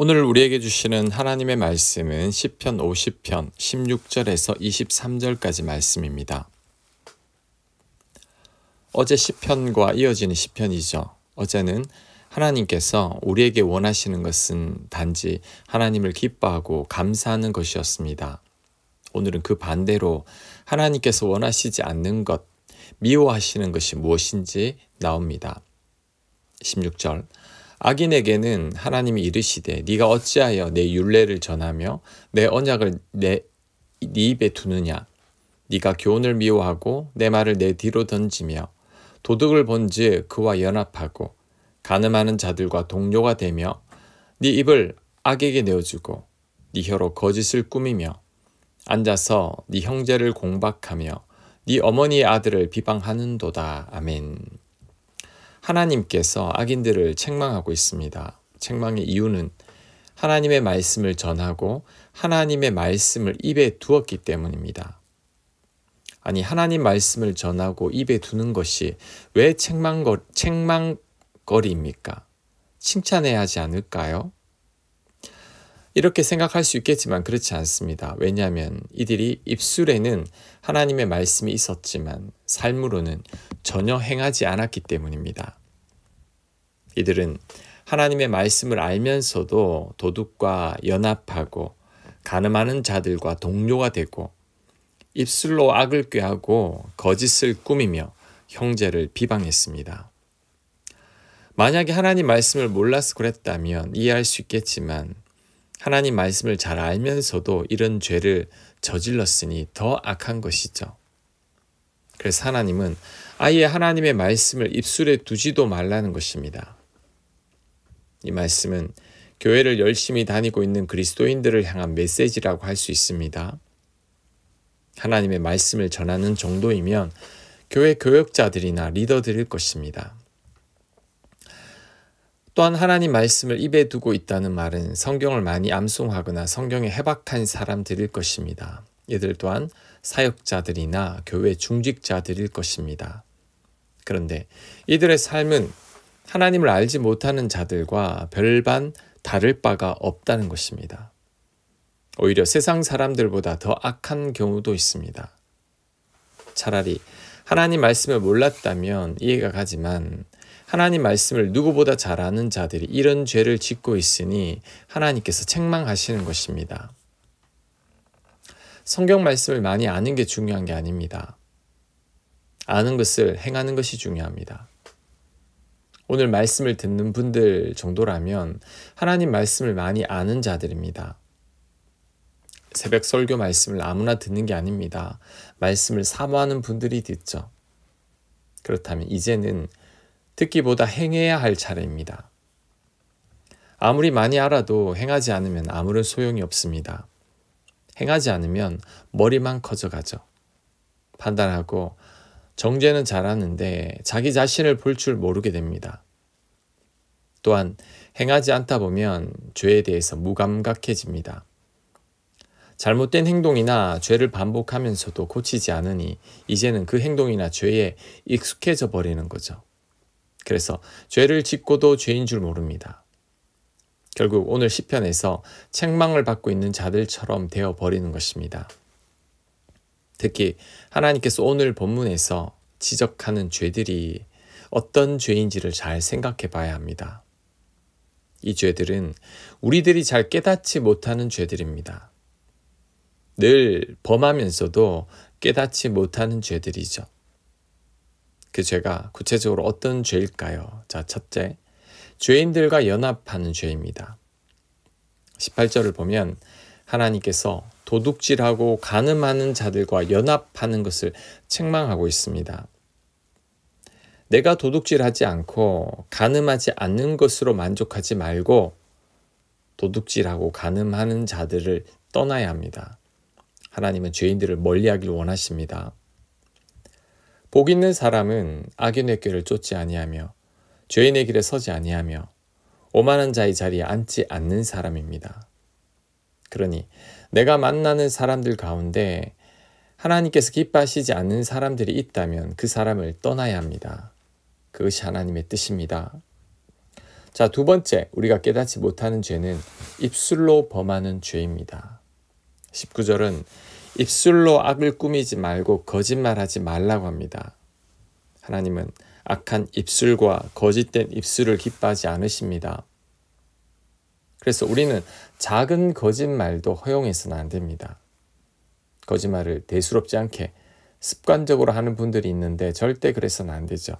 오늘 우리에게 주시는 하나님의 말씀은 시편 50편 16절에서 23절까지 말씀입니다. 어제 시편과 이어지는 시편이죠. 어제는 하나님께서 우리에게 원하시는 것은 단지 하나님을 기뻐하고 감사하는 것이었습니다. 오늘은 그 반대로 하나님께서 원하시지 않는 것, 미워하시는 것이 무엇인지 나옵니다. 16절 악인에게는 하나님이 이르시되 네가 어찌하여 내 율례를 전하며 내 언약을 네 입에 두느냐. 네가 교훈을 미워하고 내 말을 내 뒤로 던지며 도둑을 본즉 그와 연합하고 간음하는 자들과 동료가 되며 네 입을 악에게 내어주고 네 혀로 거짓을 꾸미며 앉아서 네 형제를 공박하며 네 어머니의 아들을 비방하는도다. 아멘. 하나님께서 악인들을 책망하고 있습니다. 책망의 이유는 하나님의 말씀을 전하고 하나님의 말씀을 입에 두었기 때문입니다. 아니, 하나님 말씀을 전하고 입에 두는 것이 왜 책망거리입니까? 칭찬해야 하지 않을까요? 이렇게 생각할 수 있겠지만 그렇지 않습니다. 왜냐하면 이들이 입술에는 하나님의 말씀이 있었지만 삶으로는 전혀 행하지 않았기 때문입니다. 이들은 하나님의 말씀을 알면서도 도둑과 연합하고 간음하는 자들과 동료가 되고 입술로 악을 꾀하고 거짓을 꾸미며 형제를 비방했습니다. 만약에 하나님 말씀을 몰라서 그랬다면 이해할 수 있겠지만 하나님 말씀을 잘 알면서도 이런 죄를 저질렀으니 더 악한 것이죠. 그래서 하나님은 아예 하나님의 말씀을 입술에 두지도 말라는 것입니다. 이 말씀은 교회를 열심히 다니고 있는 그리스도인들을 향한 메시지라고 할 수 있습니다. 하나님의 말씀을 전하는 정도이면 교회 교역자들이나 리더들일 것입니다. 또한 하나님 말씀을 입에 두고 있다는 말은 성경을 많이 암송하거나 성경에 해박한 사람들일 것입니다. 이들 또한 사역자들이나 교회 중직자들일 것입니다. 그런데 이들의 삶은 하나님을 알지 못하는 자들과 별반 다를 바가 없다는 것입니다. 오히려 세상 사람들보다 더 악한 경우도 있습니다. 차라리 하나님 말씀을 몰랐다면 이해가 가지만 하나님 말씀을 누구보다 잘 아는 자들이 이런 죄를 짓고 있으니 하나님께서 책망하시는 것입니다. 성경 말씀을 많이 아는 게 중요한 게 아닙니다. 아는 것을 행하는 것이 중요합니다. 오늘 말씀을 듣는 분들 정도라면 하나님 말씀을 많이 아는 자들입니다. 새벽 설교 말씀을 아무나 듣는 게 아닙니다. 말씀을 사모하는 분들이 듣죠. 그렇다면 이제는 듣기보다 행해야 할 차례입니다. 아무리 많이 알아도 행하지 않으면 아무런 소용이 없습니다. 행하지 않으면 머리만 커져가죠. 판단하고 정죄는 잘하는데 자기 자신을 볼 줄 모르게 됩니다. 또한 행하지 않다 보면 죄에 대해서 무감각해집니다. 잘못된 행동이나 죄를 반복하면서도 고치지 않으니 이제는 그 행동이나 죄에 익숙해져 버리는 거죠. 그래서 죄를 짓고도 죄인 줄 모릅니다. 결국 오늘 시편에서 책망을 받고 있는 자들처럼 되어버리는 것입니다. 특히 하나님께서 오늘 본문에서 지적하는 죄들이 어떤 죄인지를 잘 생각해 봐야 합니다. 이 죄들은 우리들이 잘 깨닫지 못하는 죄들입니다. 늘 범하면서도 깨닫지 못하는 죄들이죠. 그 죄가 구체적으로 어떤 죄일까요? 자, 첫째, 죄인들과 연합하는 죄입니다. 18절을 보면 하나님께서 도둑질하고 간음하는 자들과 연합하는 것을 책망하고 있습니다. 내가 도둑질하지 않고 간음하지 않는 것으로 만족하지 말고 도둑질하고 간음하는 자들을 떠나야 합니다. 하나님은 죄인들을 멀리하길 원하십니다. 복 있는 사람은 악인의 꾀를 쫓지 아니하며 죄인의 길에 서지 아니하며 오만한 자의 자리에 앉지 않는 사람입니다. 그러니 내가 만나는 사람들 가운데 하나님께서 기뻐하시지 않는 사람들이 있다면 그 사람을 떠나야 합니다. 그것이 하나님의 뜻입니다. 자, 두 번째, 우리가 깨닫지 못하는 죄는 입술로 범하는 죄입니다. 19절은 입술로 악을 꾸미지 말고 거짓말하지 말라고 합니다. 하나님은 악한 입술과 거짓된 입술을 기뻐하지 않으십니다. 그래서 우리는 작은 거짓말도 허용해서는 안 됩니다. 거짓말을 대수롭지 않게 습관적으로 하는 분들이 있는데 절대 그래서는 안 되죠.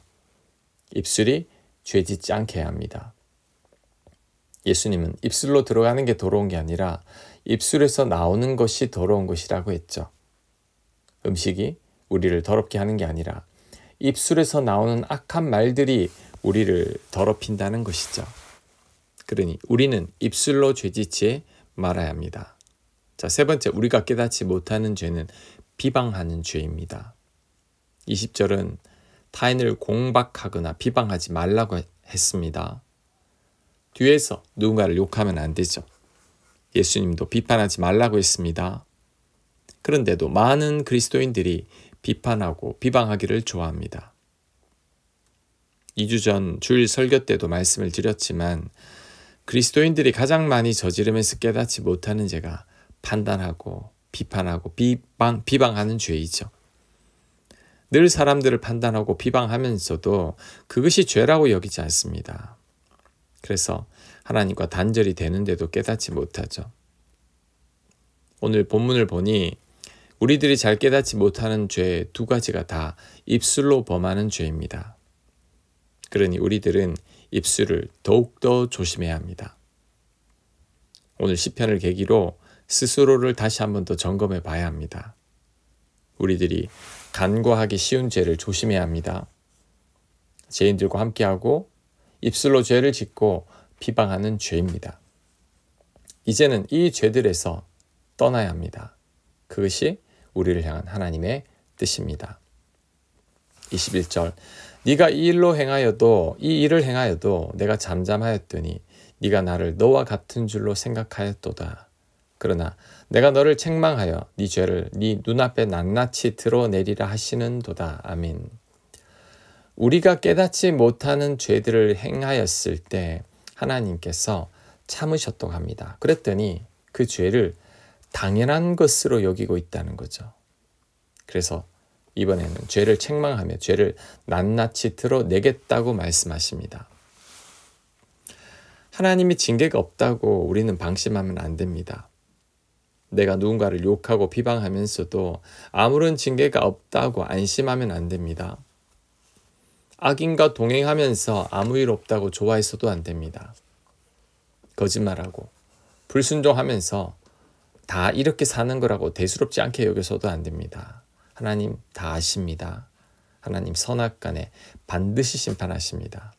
입술이 죄 짓지 않게 해야 합니다. 예수님은 입술로 들어가는 게 더러운 게 아니라 입술에서 나오는 것이 더러운 것이라고 했죠. 음식이 우리를 더럽게 하는 게 아니라 입술에서 나오는 악한 말들이 우리를 더럽힌다는 것이죠. 그러니 우리는 입술로 죄짓지 말아야 합니다. 자, 세 번째, 우리가 깨닫지 못하는 죄는 비방하는 죄입니다. 20절은 타인을 공박하거나 비방하지 말라고 했습니다. 뒤에서 누군가를 욕하면 안 되죠. 예수님도 비판하지 말라고 했습니다. 그런데도 많은 그리스도인들이 비판하고 비방하기를 좋아합니다. 2주 전 주일 설교 때도 말씀을 드렸지만 그리스도인들이 가장 많이 저지르면서 깨닫지 못하는 죄가 판단하고 비판하고 비방하는 죄이죠. 늘 사람들을 판단하고 비방하면서도 그것이 죄라고 여기지 않습니다. 그래서 하나님과 단절이 되는데도 깨닫지 못하죠. 오늘 본문을 보니 우리들이 잘 깨닫지 못하는 죄 두 가지가 다 입술로 범하는 죄입니다. 그러니 우리들은 입술을 더욱더 조심해야 합니다. 오늘 시편을 계기로 스스로를 다시 한번 더 점검해 봐야 합니다. 우리들이 간과하기 쉬운 죄를 조심해야 합니다. 죄인들과 함께하고 입술로 죄를 짓고 비방하는 죄입니다. 이제는 이 죄들에서 떠나야 합니다. 그것이 우리를 향한 하나님의 뜻입니다. 21절 네가 이 일을 행하여도 내가 잠잠하였더니 네가 나를 너와 같은 줄로 생각하였도다. 그러나 내가 너를 책망하여 네 죄를 네 눈앞에 낱낱이 드러내리라 하시는도다. 아멘. 우리가 깨닫지 못하는 죄들을 행하였을 때 하나님께서 참으셨다고 합니다. 그랬더니 그 죄를 당연한 것으로 여기고 있다는 거죠. 그래서 이번에는 죄를 책망하며 죄를 낱낱이 드러내겠다고 말씀하십니다. 하나님이 징계가 없다고 우리는 방심하면 안 됩니다. 내가 누군가를 욕하고 비방하면서도 아무런 징계가 없다고 안심하면 안 됩니다. 악인과 동행하면서 아무 일 없다고 좋아해서도 안 됩니다. 거짓말하고 불순종하면서 다 이렇게 사는 거라고 대수롭지 않게 여겨서도 안 됩니다. 하나님 다 아십니다. 하나님 선악간에 반드시 심판하십니다.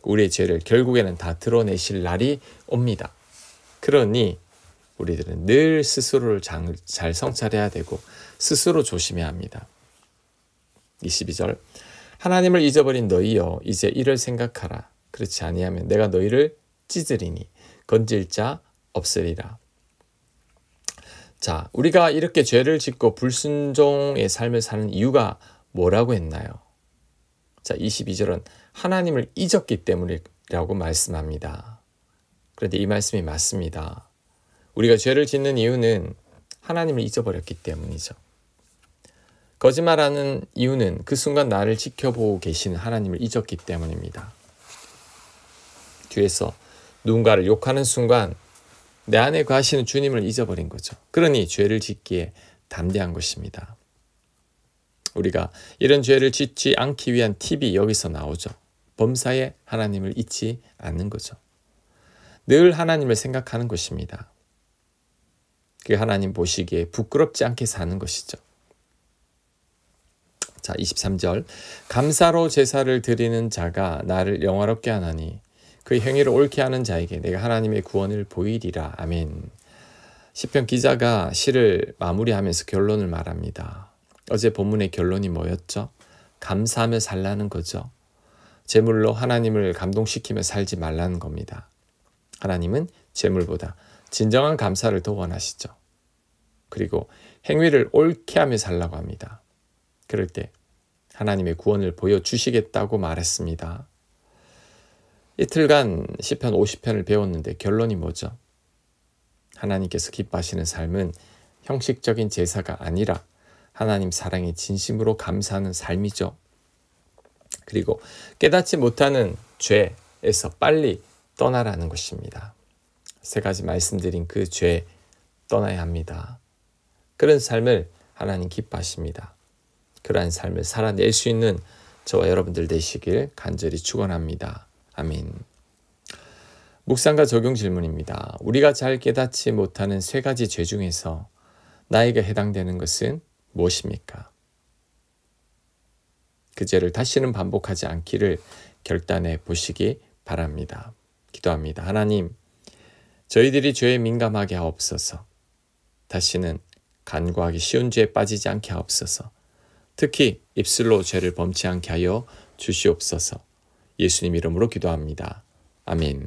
우리의 죄를 결국에는 다 드러내실 날이 옵니다. 그러니 우리들은 늘 스스로를 잘 성찰해야 되고 스스로 조심해야 합니다. 22절 하나님을 잊어버린 너희여 이제 이를 생각하라. 그렇지 아니하면 내가 너희를 찢으리니 건질 자 없으리라. 자, 우리가 이렇게 죄를 짓고 불순종의 삶을 사는 이유가 뭐라고 했나요? 자, 22절은 하나님을 잊었기 때문이라고 말씀합니다. 그런데 이 말씀이 맞습니다. 우리가 죄를 짓는 이유는 하나님을 잊어버렸기 때문이죠. 거짓말하는 이유는 그 순간 나를 지켜보고 계시는 하나님을 잊었기 때문입니다. 뒤에서 누군가를 욕하는 순간 내 안에 거하시는 주님을 잊어버린 거죠. 그러니 죄를 짓기에 담대한 것입니다. 우리가 이런 죄를 짓지 않기 위한 팁이 여기서 나오죠. 범사에 하나님을 잊지 않는 거죠. 늘 하나님을 생각하는 것입니다. 그 하나님 보시기에 부끄럽지 않게 사는 것이죠. 자, 23절 감사로 제사를 드리는 자가 나를 영화롭게 하나니 그 행위를 옳게 하는 자에게 내가 하나님의 구원을 보이리라. 아멘. 시편 기자가 시를 마무리하면서 결론을 말합니다. 어제 본문의 결론이 뭐였죠? 감사하며 살라는 거죠. 재물로 하나님을 감동시키며 살지 말라는 겁니다. 하나님은 재물보다 진정한 감사를 더 원하시죠. 그리고 행위를 옳게 하며 살라고 합니다. 그럴 때 하나님의 구원을 보여주시겠다고 말했습니다. 이틀간 시편 50편을 배웠는데 결론이 뭐죠? 하나님께서 기뻐하시는 삶은 형식적인 제사가 아니라 하나님 사랑에 진심으로 감사하는 삶이죠. 그리고 깨닫지 못하는 죄에서 빨리 떠나라는 것입니다. 세 가지 말씀드린 그 죄 떠나야 합니다. 그런 삶을 하나님 기뻐하십니다. 그러한 삶을 살아낼 수 있는 저와 여러분들 되시길 간절히 축원합니다. 아멘. 묵상과 적용 질문입니다. 우리가 잘 깨닫지 못하는 세 가지 죄 중에서 나에게 해당되는 것은 무엇입니까? 그 죄를 다시는 반복하지 않기를 결단해 보시기 바랍니다. 기도합니다. 하나님, 저희들이 죄에 민감하게 하옵소서. 다시는 간과하기 쉬운 죄에 빠지지 않게 하옵소서. 특히 입술로 죄를 범치 않게 하여 주시옵소서. 예수님 이름으로 기도합니다. 아멘.